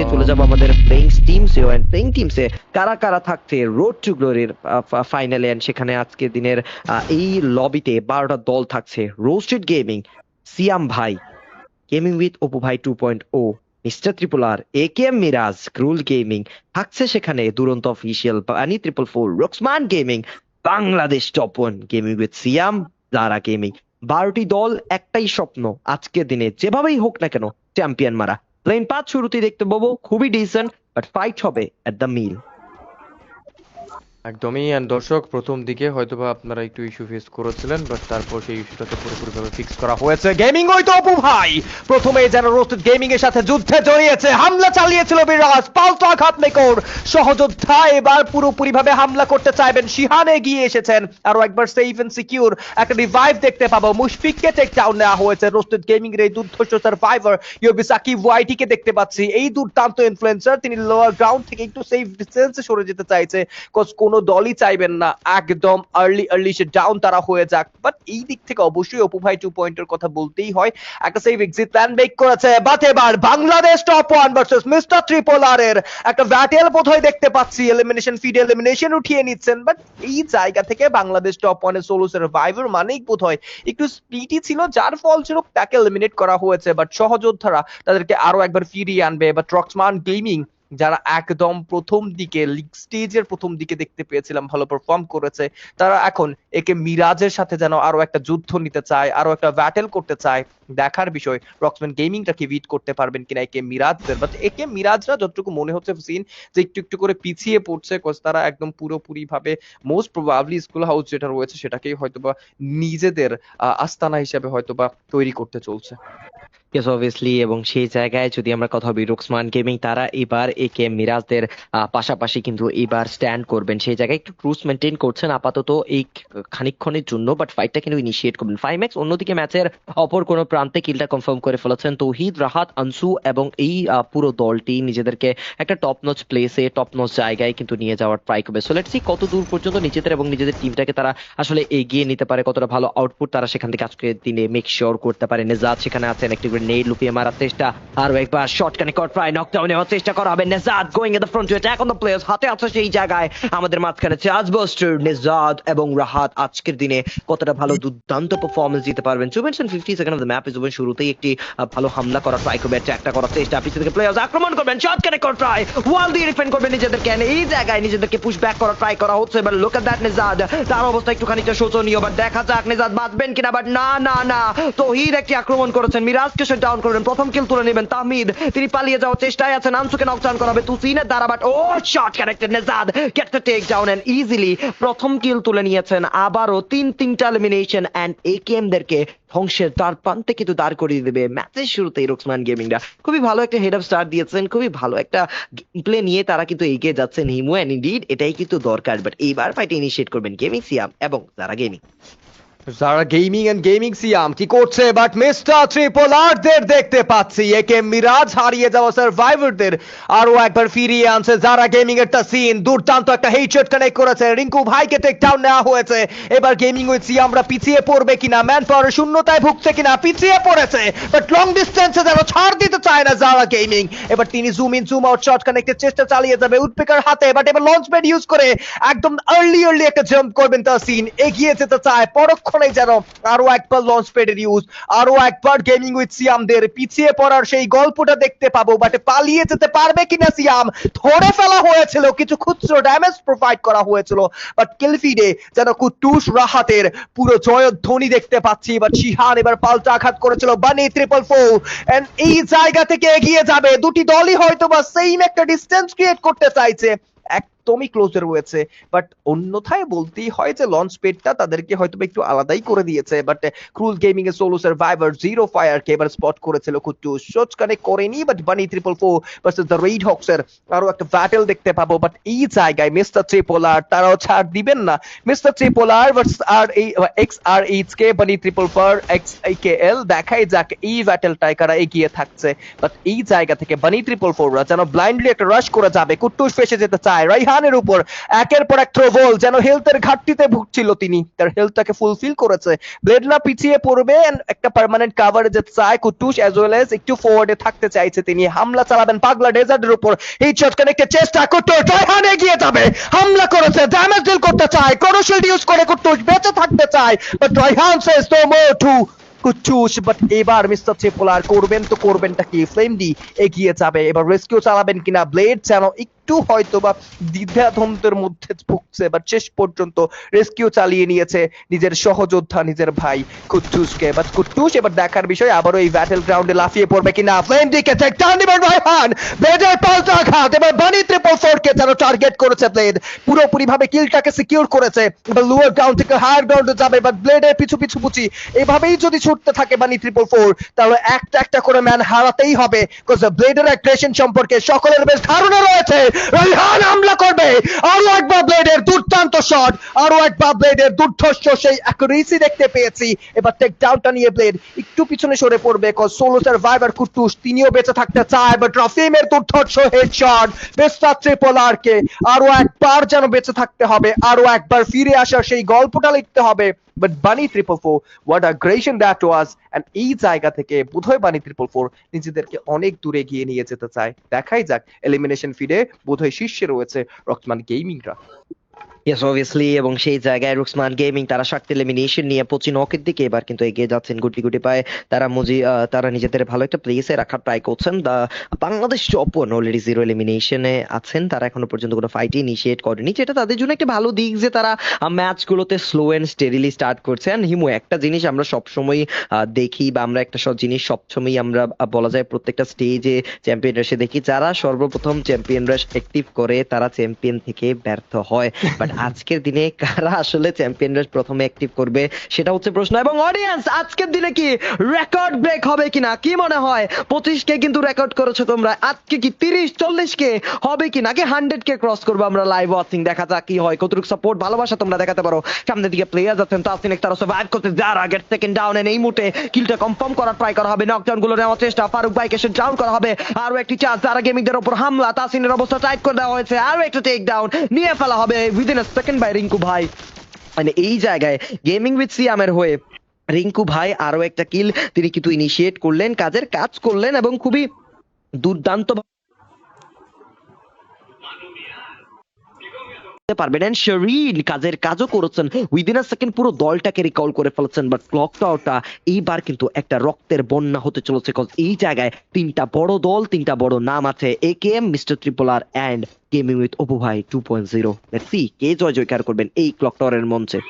থেকে চলে যাবো আমাদের প্লেইং টিমসে। এন্ড প্লেইং টিমসে কারা কারা থাকছে রোড টু গ্লোরির ফাইনালে, এন্ড সেখানে আজকে দিনের এই লবিতে 12টা দল থাকছে। রোস্টেড গেমিং, সিয়াম ভাই, গেমিং উইথ অপু ভাই 2.0, mister triple R, AKM Miraj, ক্রুল গেমিং থাকছে সেখানে, Duronto official, bunny 444, Roxman gaming, Bangladesh top 1 gaming with Siam, Zara gaming. 12টি দল, একটাই স্বপ্ন আজকের দিনে যেভাবেই হোক না কেন চ্যাম্পিয়ন মারা। প্লেন পাথ শুরুতেই দেখতে পাবো খুবই ডিসেন্ট, বাট ফাইট হবে এট দ্য মিল। একদমই। এন্ড দর্শক, প্রথম দিকে হয়তোবা আপনারা একটু ইস্যু ফেস করেছিলেন, বাট তারপর সেই ইস্যুটাকে পুরোপুরিভাবে ফিক্স করা হয়েছে। গেমিং হয়তো অপু ভাই প্রথমে যেন রোস্টেড গেমিং এর সাথে যুদ্ধে জড়িয়েছে, হামলা চালিয়েছিল বিরাজ, পাল্টা আঘাত মেকর সহযোদ্ধা এবার পুরোপুরিভাবে হামলা করতে চাইবেন। শিহান এগিয়ে এসেছেন, আরো একবার সেফ এন্ড সিকিউর একটা রিভাইভ দেখতে পাবো। মুশফিককে টেক ডাউন নেওয়া হয়েছে। রোস্টেড গেমিং এর এই দুর্ধর্ষ সার্ভাইভার ইউবি সাকিব ওয়াইটি কে দেখতে পাচ্ছি, এই দুর্দান্ত ইনফ্লুয়েন্সার, তিনি লোয়ার গ্রাউন্ড থেকে একটু সেফ ডিস্টেন্সে সরে যেতে চাইছে, কজ কোনো দলই চাইবেন না একদম আর্লি সে ডাউন তারা হয়ে যাক। বাট এই দিক থেকে অবশ্যই অপু ভাই 2 পয়েন্টের কথা বলতেই হয়, একটা সেফ এক্সিট প্ল্যান মেক করেছে। বাট এবার Bangladesh top 1 versus mister triple R এর একটা ব্যাটেল বোধহয় দেখতে পাচ্ছি। এলিমিনেশন ফিড এলিমিনেশন উঠিয়ে নিচ্ছেন, বাট এই জায়গা থেকে বাংলাদেশ টপ 1 এর সোলো সার্ভাইভার মানেই বোধহয় একটু স্পিডি ছিল, যার ফলস্বরূপ তাকে এলিমিনেট করা হয়েছে। বাট সহযোদ্ধারা তাদেরকে আরো একবার ফিরিয়ে আনবে। বাট রক্সমান গেমিং, যারা একদম প্রথম দিকে লিগ স্টেজের প্রথম দিকে দেখতে পেয়েছিলাম ভালো পারফর্ম করেছে, তারা এখন একে মিরাজের সাথে যেন আরো একটা যুদ্ধ নিতে চায়, আরো একটা ব্যাটেল করতে চায়। দেখার বিষয় রক্সম্যান গেমিংটাকে বিট করতে পারবেন কিনা একে মিরাজদের। বাট একে মিরাজরা যতটুকু মনে হচ্ছে সিন যে একটু একটু করে পিছিয়ে পড়ছে, কজ তারা একদম পুরোপুরি ভাবে মোস্ট প্রবাবলি স্কুল হাউস যেটা রয়েছে সেটাকেই হয়তোবা নিজেদের আস্তানা হিসেবে হয়তোবা তৈরি করতে চলছে। ইয়েস অবভিয়াসলি, এবং সেই জায়গায় যদি আমরা কথা বলি রক্সমান গেমিং, তারা এবার একে মিরাজদের পাশাপাশি কিন্তু এবার স্ট্যান্ড করবেন। সেই জায়গায় একটু ক্রুজ মেনটেন করছেন আপাতত এই খানিকক্ষণের জন্য, বাট ফাইটটা কিন্তু ইনিশিয়েট করবেন 5max। অন্যদিকে ম্যাচের অপর কোনো প্রান্তে কিলটা কনফার্ম করে ফেলেছেন তৌহিদ, রাহাত, আনসু, এবং এই পুরো দলটি নিজেদেরকে একটা টপ নচ প্লেসে, টপ নচ জায়গায় কিন্তু নিয়ে যাওয়ার ট্রাই করবে। সো লেটস সি কত দূর পর্যন্ত নিজেদের এবং নিজেদের টিমটাকে তারা আসলে এগিয়ে নিতে পারে, কতটা ভালো আউটপুট তারা সেখান থেকে আজকে দিনে মেক শিওর করতে পারে। নেজাদ সেখানে আছেন, একটি নেট লুপিয়ে মারার চেষ্টা, আরো একবার শর্ট কানেক্ট ট্রাই নকডাউন নেওয়ার চেষ্টা করা হবে। Nezad going at the front to attack on the players, হাতে আছে সেই জায়গায় আমাদের মাঝখানে চার্জ বাস্টার নেজাদ এবং রাহাত আজকের দিনে কতটা ভালো দুর্দান্ত পারফরম্যান্স দিতে পারবেন। 250 second of the map is open, শুরুতেই একটি ভালো হামলা করার ট্রাই করবে, ট্র্যাকটা করার চেষ্টা, পিছন থেকে প্লেয়ার্স আক্রমণ করবেন, শর্ট কানেক্ট ট্রাই, ওয়াল দিয়ে ডিফেন্ড করবেন নিজেদেরকে, এই জায়গায় নিজেদেরকে পুশ ব্যাক করার ট্রাই করা হচ্ছে। এবার লুক এট দ্যাট নেজাদ, তার অবস্থা একটু খানিকটা শোচনীয়, বাট দেখা যাক নেজাদ বাঁচবেন কিনা। বাট না না না, তৌহিদ একটি আক্রমণ করেছেন, মিরাজকে শট ডাউন করবেন, প্রথম কিল তুলে নেবেন তাহমিদ, তিনি পালিয়ে যাওয়ার চেষ্টায় আছেন, আনসুকে নকডাউন করা হবে তুসিনের দ্বারা, বাট ও shot connected, Nezad gets the take down and easily প্রথম কিল তুলে নিয়েছেন। আবারও তিনটা এলিমিনেশন এন্ড একেএম দেরকে ধ্বংসের দ্বার প্রান্তে কিন্তু দাঁড় করিয়ে দেবে। ম্যাচের শুরুতেই রক্সমান গেমিংরা খুবই ভালো একটা হেড অফ স্টার্ট দিয়েছেন, খুবই ভালো একটা গেম প্লে নিয়ে তারা কিন্তু এগিয়ে যাচ্ছেন হিমু, এন্ড ইনডিড এটাই কিন্তু দরকার। বাট এইবার ফাইট ইনিশিয়েট করবেন গেমিং সিয়াম এবং যারা গেমিং। যারা গেমিং এন্ড গেমিং সিয়াম কি করছে, বাট মিস্টার ট্রিপল আর দের দেখতে পাচ্ছি একে মিরাজ হারিয়ে যাওয়া সার্ভাইভারদের আরো একবার ফিরিয়ে আনছে। যারা গেমিং এর টা সিন দুর্দান্ত একটা হেডশট কানেক্ট করেছে, রিঙ্কু ভাইকে টেক ডাউন নেওয়া হয়েছে। এবার গেমিং উইথ সিয়ামরা পিছিয়ে পড়বে কিনা, ম্যান পাওয়ার শূন্যতায় ভুগছে কিনা, পিছিয়ে পড়েছে, বাট লং ডিস্টেন্সে যেন ছাড় দিতে চায় না যারা গেমিং। এবার তিনি zoom in zoom out shot কানেক্টের চেষ্টা চালিয়ে যাবে উডপেকার হাতে, বাট এবার লঞ্চ প্যাড ইউজ করে একদম আর্লি একটা জাম্প করবেন তার সিন, এগিয়ে যেতে চায় পরক্ষণে যেন আরো একবার লঞ্চ প্যাডের ইউজ, আরো একবার গেমিং উইথ সিয়ামদের পিছিয়ে পড়ার সেই গল্পটা দেখতে পাবো। বাট পালিয়ে যেতে পারবে কিনা সিয়াম, ধরে ফেলা হয়েছিল, কিছু খুচরো ড্যামেজ প্রোভাইড করা হয়েছিল, বাট কিলফিডে যেন কুটুস রাহাতের পুরো জয়ধ্বনি দেখতে পাচ্ছি। এবার শিহান এবার পাল্টা আঘাত করেছিল বানি 444, এন্ড এই জায়গা থেকে এগিয়ে যাবে। দুটি দলই হয়তো বা সেম একটা ডিস্টেন্স ক্রিয়েট করতে চাইছে, একদমই ক্লোজে রয়েছে, বাট অন্যথায় বলতেই হয় যে লঞ্চ পেডটা তাদেরকে হয়তো একটু আলাদাই করে দিয়েছে। বাট ক্রুল গেমিং এর সোলো সার্ভাইভার জিরো ফায়ার কে এবার স্পট করেছিল কুট্টু, শট কানেক্ট করেনি, বাট বানি 444 ভার্সেস দ্য রেড হক্স এর আরো একটা ব্যাটেল দেখতে পাবো। বাট এই জায়গায় মিস্টার ট্রিপল আর তারাও ছাড় দিবেন না। মিস্টার ট্রিপল আর ভার্সেস আর এক্স আর এইচ কে বানি 444 এক্স একেএল, দেখাই যাক এই ব্যাটেলটায় কারা এগিয়ে থাকছে। বাট এই জায়গা থেকে বানি 444 যেন ব্লাইন্ডলি একটা রাশ করে যাবে, কুট্টুস ফেসে যেতে চায়, রাইহান শিহানের উপর একের পর এক থ্রো বল, যেন হেলথের ঘাটতিতে ভুগছিল তিনি, তার হেলথটাকে ফুলফিল করেছে। ব্লেড না পিছিয়ে পড়বে, and একটা পার্মানেন্ট কাভারেজে চায় কুটুস, অ্যাজ ওয়েল অ্যাজ একটু ফরওয়ার্ডে থাকতে চাইছে তিনি। হামলা চালাবেন পাগলা ডেজার্টের উপর, এই শট কানেক্টের চেষ্টা কুটুস, জয়হান এগিয়ে যাবে, হামলা করেছে, ড্যামেজ ডিল করতে চায়, ক্রোশিল্ড ইউজ করে কুটুস বেঁচে থাকতে চায়, but Joyhan says no more to Kuchus. But এবার মিস্টার ট্রিপলার করবেন তো করবেনটা কি? ফ্লেমডি এগিয়ে যাবে, এবার রেস্কিউ চালাবেন কিনা? ব্লেড যেন একটু হয়তো বা দ্বিধাদ্বন্দ্বের মধ্যে ভুগছে, বাট শেষ পর্যন্ত রেস্কিউ চালিয়ে নিয়েছে নিজের সহযোদ্ধা, নিজের ভাই কুটুসকে। বাট কুটুস এবার দেখার বিষয়, আবারও এই ব্যাটল গ্রাউন্ডে লাফিয়ে পড়বে কিনা? ফ্লেমডিকে টেক ডাউন এবার রায়হান, ব্লেডের পাল্টা আঘাত, এবার বানি 444 কে যেন টার্গেট করেছে ব্লেড, পুরোপুরি ভাবে কিলটাকে সিকিউর করেছে। এবার লোয়ার গ্রাউন্ড থেকে হায়ার গ্রাউন্ডে যাবে, বাট ব্লেডের পিছু পিছু পুচি এভাবেই যদি ছুটতে থাকে বানি 444, তাহলে একটা একটা করে ম্যান হারাতেই হবে, বিকজ ব্লেডের অ্যাগ্রেশন সম্পর্কে সকলের বেশ ধারণা রয়েছে। রায়হান হামলা করবে, আরো একবার ব্লেডের দুর্দান্ত শট, আরো একবার ব্লেডের দুর্ধর্ষ সেই অ্যাকুরেসি দেখতে পেয়েছি। এবার টেক ডাউনটা নিয়ে ব্লেড একটু পিছনে সরে পড়বে, বিকজ সোলো সার্ভাইভার কুটুস তিনিও বেঁচে থাকতে চায়, বাট রাফিমের দুর্ধর্ষ হেডশট মিস্টার ট্রিপলার কে আরো একবার যেন বেঁচে থাকতে হবে, আরো একবার ফিরে আসার সেই গল্পটা লিখতে হবে। বাট বানি 444, what aggression that was, and এই জায়গা থেকে বোধহয় বানি 444 নিজেদেরকে অনেক দূরে গিয়ে নিয়ে যেতে চায়। দেখাই যাক, এলিমিনেশন ফিডে বোধহয় শীর্ষে রয়েছে রকমান গেমিংরা। ইয়েস অবভিয়াসলি, এবং সেই জায়গায় রুক্সমান গেমিং তারা শক্তি এলিমিনেশন নিয়ে 25 নকের দিকে এবার কিন্তু এগিয়ে যাচ্ছেন গুটি গুটি পায়। তারা নিজেদের ভালো একটা প্লেসে রাখার ট্রাই করছেন। বাংলাদেশ টপ ওয়ান অলরেডি 0 এলিমিনেশনে আছেন, তারা এখনো পর্যন্ত কোনো ফাইট ইনিশিয়েট করেনি, যেটা তাদের জন্য একটা ভালো দিক যে তারা ম্যাচগুলোতে স্লো এন্ড স্টেডিলি স্টার্ট করছেন। হিমু, একটা জিনিস আমরা সবসময় দেখি, বা আমরা একটা জিনিস সবসময় আমরা বলা যায় প্রত্যেকটা স্টেজে চ্যাম্পিয়ন রেসে দেখি, যারা সর্বপ্রথম চ্যাম্পিয়ন রেস অ্যাক্টিভ করে তারা চ্যাম্পিয়ন থেকে ব্যর্থ হয়। বাট আজকের দিনে কারা আসলে চ্যাম্পিয়নরা প্রথমে অ্যাক্টিভ করবে সেটা হচ্ছে প্রশ্ন। এবং অডিয়েন্স, আজকের দিনে কি রেকর্ড ব্রেক হবে কিনা, কি মনে হয়? 25 কে কিন্তু রেকর্ড করেছো তোমরা, আজকে কি 30-40 কে হবে কি, নাকি 100 কে ক্রস করবো আমরা? লাইভ ওয়াচিং, দেখা যাক কি হয়, কতটুকু সাপোর্ট ভালোবাসা তোমরা দেখাতে পারো। সামনের দিকে প্লেয়ার যাচ্ছেন, তাসিন তারা সার্ভাইভ করতে যার আগে সেকেন্ড ডাউন, এই মুহূর্তে কিলটা কনফার্ম করার ট্রাই করা হবে, নকডাউন গুলো নেওয়ার চেষ্টা, ফারুক ভাইকে সে ডাউন করা হবে, আরো একটি চান্স, যারা গেমিংদের উপর হামলা, তাসিনের অবস্থা টাইট করে দেওয়া হয়েছে, আরো একটা টেক ডাউন নিয়ে ফেলা হবে within a second by Rinku ভাই। মানে এই জায়গায় গেমিং উইথ সিয়ামের হয়ে রিঙ্কু ভাই আরো একটা কিল তিনি কিন্তু ইনিশিয়েট করলেন, কাজের কাজ করলেন, এবং খুবই দুর্দান্ত পারবেন। এন্ড শরীন কাজের কাজও করেছেন, উইদিন আ সেকেন্ড পুরো দলটাকে রিকল করে ফেলেছেন। বাট ক্লক টাওয়ারটা এইবার কিন্তু একটা রক্তের বন্যা হতে চলেছে, কজ এই জায়গায় তিনটা বড় দল, তিনটা বড় নাম আছে, AKM, mister Tripler and gaming with Apu ভাই 2.0। লেটস সি কে জয়কার করবেন এই ক্লক টাওয়ারের মঞ্চে।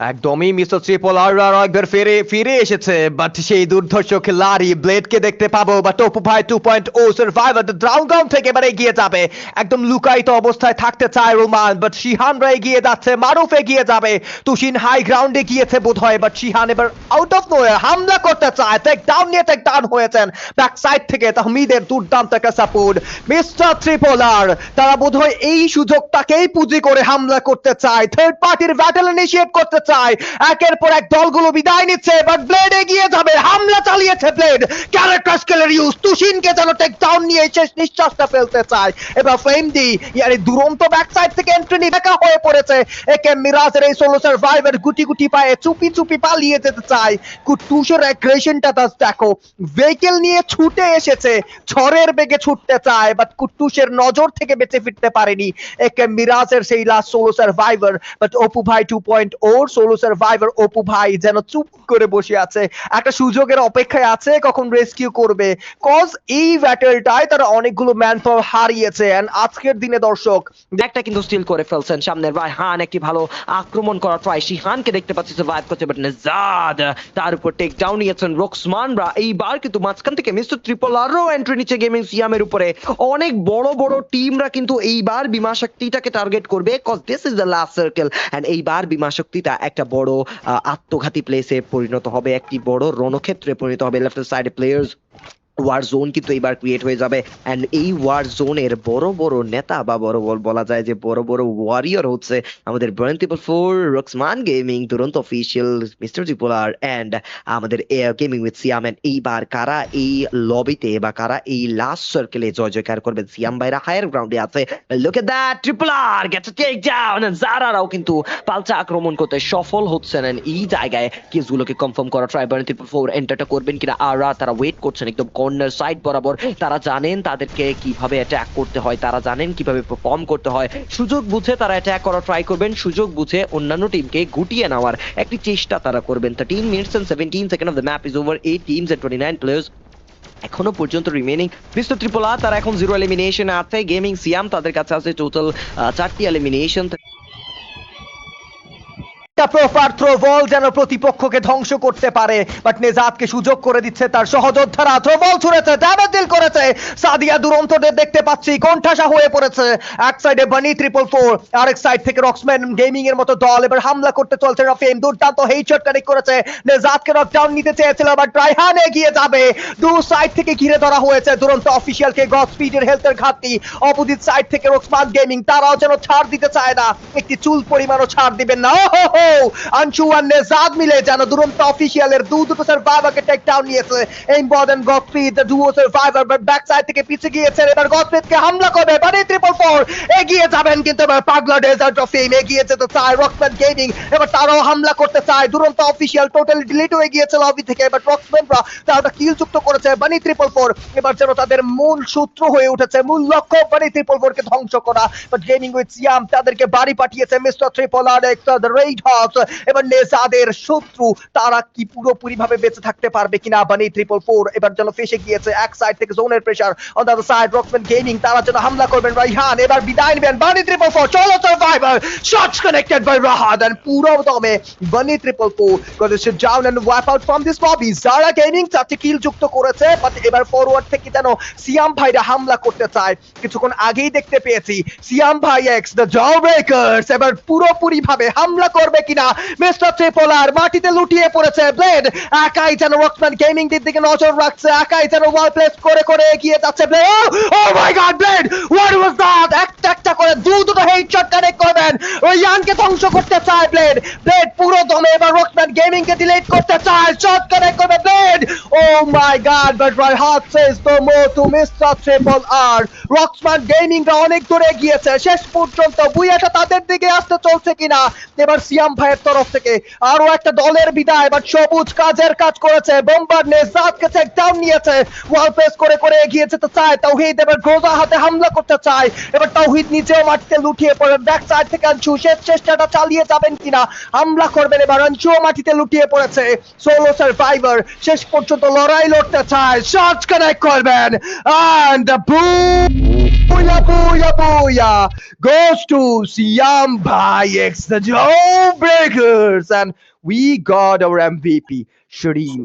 একদমই মিস্টার ট্রিপলার আরো একবার ফিরে এসেছে, বাট সেই দুর্ধর্ষ খেলাড়ি ব্লেডকে দেখতে পাবো, বাট অপু ভাই 2.0 সার্ভাইভার গ্রাউন্ড থেকে এবার এগিয়ে যাবে, একদম লুকায়িত অবস্থায় থাকতে চায় রোমান, বাট শিহানরা এগিয়ে যাচ্ছে, মারুফ এগিয়ে যাবে, তুষিন হাই গ্রাউন্ডে গিয়েছে বোধহয়, বাট শিহান এবার আউট অফ নোয়ার হামলা করতে চায়, টেক ডাউন নিয়ে টেক ডাউন হয়েছেন ব্যাক সাইড থেকে তাহমিদের দুর্দান্ত একটা সাপোর্ট। মিস্টার ট্রিপলার তারা বোধহয় এই সুযোগটাকেই পুঁজি করে হামলা করতে চায়, থার্ড পার্টির ব্যাটল ইনিশিয়েট করতে চায়, একের পর এক দলগুলো বিদায় নিচ্ছে, বাট ব্লেড এগিয়ে যাবে, হামলা চালিয়েছে ব্লেড, ক্যারেক্টার স্কেলের ইউজ, তুষিনকে যেন টেক ডাউন নিয়ে শেষ নিঃশ্বাসটা ফেলতে চায়। এবার ফ্লেমডি ইয়ারে দুরন্ত ব্যাক সাইড থেকে এন্ট্রি দেখা হয়ে পড়েছে, একে মিরাজের এই সোলো সার্ভাইভার গুটি গুটি পায়ে চুপি চুপি পালিয়ে যেতে চায়। কুটুসের অ্যাগ্রেশনটা দেখো, ভেহিকেল নিয়ে ছুটে এসেছে, ঝড়ের বেগে ছুটতে চায়, বাট কুটুসের নজর থেকে বেঁচে ফিরতে পারেনি একে মিরাজের সেই last solo survivor. But Apu ভাই 2.0 সোলো সার্ভাইভার অপু ভাই যেন চুপ করে বসে আছে, একটা সুযোগের অপেক্ষায় আছে কখন রেস্কিউ করবে, কজ এই ব্যাটেলটায় তারা অনেকগুলো ম্যান পাওয়ার হারিয়েছে। এন্ড আজকের দিনে দর্শক একটা কিন্তু স্টিল করে ফেলছেন সামনের রায়হান, একটি ভালো আক্রমণ করা ট্রাই, শিহানকে দেখতে পাচ্ছি সার্ভাইভ করছে, বাট নেজাদ তার উপর টেক ডাউন নিয়েছেন রোক্সমানরা। এইবার কিন্তু মাঝখান থেকে মিস্টার ট্রিপলারও এন্ট্রি নিচ্ছে গেমিং সিয়ামের উপরে, অনেক বড় বড় টিমরা কিন্তু এইবার বিমা শক্তিটাকে টার্গেট করবে, cause this is the last circle. And এইবার বিমা শক্তিটা একটা বড় আত্মঘাতী প্লেসে পরিণত হবে, একটি বড় রণক্ষেত্রে পরিণত হবে। লেফট সাইডে প্লেয়ার্স ওয়ার জোন কিন্তু এবার ক্রিয়েট হয়ে যাবে এন্ড এই ওয়ার জোনের বড় বড় নেতা বা বড় বড় বলা যায় যে বড় বড় ওয়ারিয়র হচ্ছে আমাদের বার্ন ট্রিপল ফোর, রক্সমান গেমিং, দুরন্ত অফিসিয়াল, মিস্টার ত্রিপোলার এন্ড আমাদের গেমিং উইথ সিয়াম। এন্ড এইবার কারা এই লবিতে বা কারা এই লাস্ট সার্কেলে জয় জয়কার করবে? সিয়াম ভাইরা হায়ার গ্রাউন্ডে আছে। Look at that, triple R gets a take down and জারারাও কিন্তু পাল্টা আক্রমণ করতে সফল হচ্ছেন। এন্ড এই জায়গায় কিসগুলোকে কনফার্ম করা ট্রাই বার্ন ট্রিপল ফোর এন্টারটা করবেন কিনা আর তারা ওয়েট করছেন একদম কর্নার সাইড বরাবর। তারা জানেন তাদেরকে কিভাবে অ্যাটাক করতে হয়, তারা জানেন কিভাবে পারফর্ম করতে হয়। সুযোগ বুঝে তারা অ্যাটাক করা ট্রাই করবেন, সুযোগ বুঝে অন্যান্য টিমকে গুটিয়ে নেওয়ার একটি চেষ্টা তারা করবেন। 13 minutes and 17 second of the map is over, 8 teams and 29 players এখনো পর্যন্ত রিমেনিং। মিস্টার ত্রিপোলা তারা এখন 0 এলিমিনেশন আছে, গেমিং সিয়াম তাদের কাছে আছে টোটাল 4টি এলিমিনেশন। প্রপার থ্রো বল যেন প্রতিপক্ষকে ধ্বংস করতে পারে, বাট নেজাদকে সুযোগ করে দিচ্ছে তার সহযোদ্ধারা। থ্রো বল ছুড়েছে, ড্যামেজ ডিল করেছে সাদিয়া। দুরন্তদের দেখতে পাচ্ছি কণ্ঠাসা হয়ে পড়েছে। এক সাইডে বানি ট্রিপল ফোর, আরেক সাইড থেকে রক্সম্যান গেমিং এর মতো দল এবার হামলা করতে চলছে। রাফিম দুর্দান্ত হেডশট কানেক্ট করেছে, নেজাদকে নকডাউন নিতে চেয়েছিল বাট রায়হান এগিয়ে যাবে। দু সাইড থেকে ঘিরে ধরা হয়েছে দুরন্ত অফিসিয়ালকে, গড স্পিডের হেলথের ঘাটতি। অপোজিট সাইড থেকে রক্সমান গেমিং তারাও যেন ছাড় দিতে চায় না, একটি চুল পরিমাণও ছাড় দিবেন না। ওহো আনশু আর নেজাদ মিলে যেন দুরন্ত অফিসিয়ালের দুটো সার্ভাইভারকে টেক ডাউন নিয়েছে। এইমবদ and Godfried the duo survivor but back side থেকে পিছে গিয়েছেন। এবার গডফ্রিডকে হামলা করবে বানি ট্রিপল ফোর, এগিয়ে যাবেন কিন্তু এবার পাগলা ডেজার্ট অফ ফেম এগিয়ে যেতে চায় রক্সম্যান গেমিং। এবার তারাও হামলা করতে চায়, দুরন্ত অফিসিয়াল টোটালি ডিলিট হয়ে গিয়েছে লবি থেকে। এবার রক্সম্যানরা তারা কিল যুক্ত করেছে বানি ট্রিপল ফোর। এবার যেন তাদের মূল সূত্র হয়ে উঠেছে, মূল লক্ষ্য বানি ট্রিপল ফোর কে ধ্বংস করা। বাট গেমিং উইথ সিয়াম তাদেরকে বাড়ি পাঠিয়েছে মিস্টার ট্রিপোলার দ্য রেড হকস। এবার নেজাদের শত্রু তারা কি পুরোপুরি ভাবে বেঁচে থাকতে পারবে কিনা? বানি ট্রিপল ফোর এবার যেন ফেসে গিয়েছে, এক সাইড থেকে জোনের pressure, on the other side Roxman gaming তারা যেন হামলা করবেন। রাইহান এবার বিদায় নেবেন। বানি ট্রিপল ফোর চলো survivor, shots connected by Rahat and পুরো দমে Bunny triple four got two shit down and wipe out from this lobby. Zara gaming 4টি কিল যুক্ত করেছে, বাট এবার ফরওয়ার্ড থেকে যেন সিয়াম ভাইরা হামলা করতে চায়। কিছুক্ষণ আগেই দেখতে পেয়েছি সিয়াম ভাই এক্স দ্য জল ব্রেকার্স এবার পুরোপুরি ভাবে হামলা করবে কিনা? মিস্টার ট্রিপোলার মাটিতে লুটিয়ে পড়েছে, ব্লেড একাই যেন রক্সম্যান গেমিং দিকে নজর রাখছে, একাই যেন ওয়াল প্লেস করে করে এগিয়ে যাচ্ছে। Blade oh my god, blade what was that? একটা একটা করে দুটো হেডশট কানেক্ট করবেন, ওই ইয়ানকে ধ্বংস করতে চায় ব্লেড। ব্লেড পুরো দমে এবার রক্সম্যান গেমিং কে ডিলিট করতে চায়, শট কানেক্ট করবে blade. Oh my god, but Raihat says no more to mister triple R. Roxman gaming রা অনেক দূরে গিয়েছে, শেষ পর্যন্ত বুয়াটা তাদের দিকে আসতে চলছে কিনা? এবার সিয়াম ভাইয়ের তরফ থেকে আরো একটা দলের বিদায়, বাট সবুজ কাজের কাজ করেছে। বোম্বার নেজাদকে টেক ডাউন নিয়েছে, ওয়াল প্রেস করে করে এগিয়ে যেতে চায়। তাওহিদ এবার গ্রোজা হাতে হামলা করতে চায়, এবার তাওহিদ নিচেও মাটিতে লুটিয়ে পড়ে। ব্যাক সাইড থেকে আনশু শেষ চেষ্টাটা চালিয়ে যাবেন কিনা? হামলা করবেন এবার, আনশুও মাটিতে লুটিয়ে পড়েছে। সোলো সার্ভাইভার শেষ পর্যন্ত লড়াই লড়তে চায়, শটস কানেক্ট করবেন and the booyah booyah booyah goes to Siam Bhai X the Jawbreakers, and we got our MVP Shireen